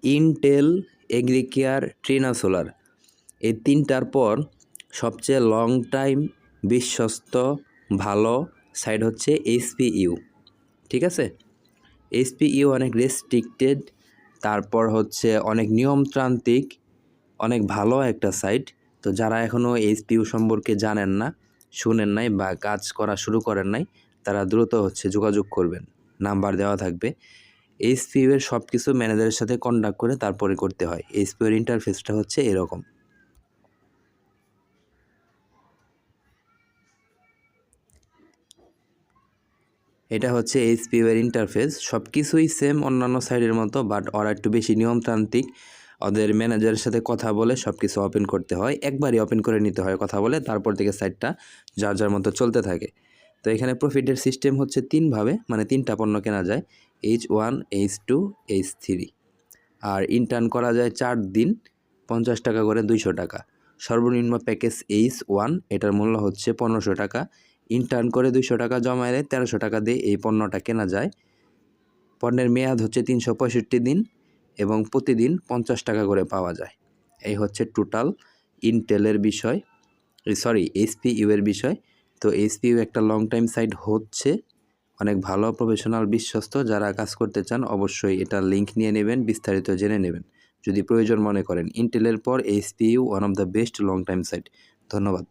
Intel, Agricare, Trina solar, এই তিনটার পর সবচেয়ে লং টাইম বিশ্বস্ত ভালো সাইট হচ্ছে এইচপিইউ। ঠিক আছে, এইচপিইউ অনেক রেস্ট্রিক্টেড, তারপর হচ্ছে অনেক নিয়মতান্ত্রিক, অনেক ভালো একটা সাইট। তো যারা এখনও এইচপিইউ সম্পর্কে জানেন না, শুনেন নাই বা কাজ করা শুরু করেন নাই, তারা দ্রুত হচ্ছে যোগাযোগ করবেন, নাম্বার দেওয়া থাকবে। এইচপিইউ এর সব কিছু ম্যানেজারের সাথে কন্ট্যাক্ট করে তারপরে করতে হয়। এইচপিইউ এর ইন্টারফেসটা হচ্ছে এরকম। এটা হচ্ছে এইচপিইউ এর ইন্টারফেস। সব কিছুই সেম অন্যান্য সাইটের মতো, বাট ওরা একটু বেশি নিয়মতান্ত্রিক। ওদের ম্যানেজারের সাথে কথা বলে সব কিছু ওপেন করতে হয়, একবারই ওপেন করে নিতে হয় কথা বলে, তারপর থেকে সাইটটা যার যার মতো চলতে থাকে। তো এখানে প্রফিটের সিস্টেম হচ্ছে তিনভাবে, মানে তিনটা পণ্য কেনা যায়, H1, H2, H3। আর ইন্টার্ন করা যায় 4 দিন, 50 টাকা করে 200 টাকা। সর্বনিম্ন প্যাকেজ H1, এটার মূল্য হচ্ছে 1500 টাকা। ইন্টার্ন করে 200 টাকা জমাইলে 1300 টাকা দিয়ে এই পণ্যটা কেনা যায়। পণ্যের মেয়াদ হচ্ছে 365 দিন এবং প্রতিদিন 50 টাকা করে পাওয়া যায়। এই হচ্ছে টোটাল ইন্টেলের বিষয়, এইচপিইউ এর বিষয়। তো এইচপিইউ একটা লং টাইম সাইট হচ্ছে, অনেক ভালো, প্রফেশনাল, বিশ্বস্ত। যারা কাজ করতে চান অবশ্যই এটা লিঙ্ক নিয়ে নেবেন, বিস্তারিত জেনে নেবেন যদি প্রয়োজন মনে করেন। ইন্টেলের পর HPU one of the best long time site. ধন্যবাদ।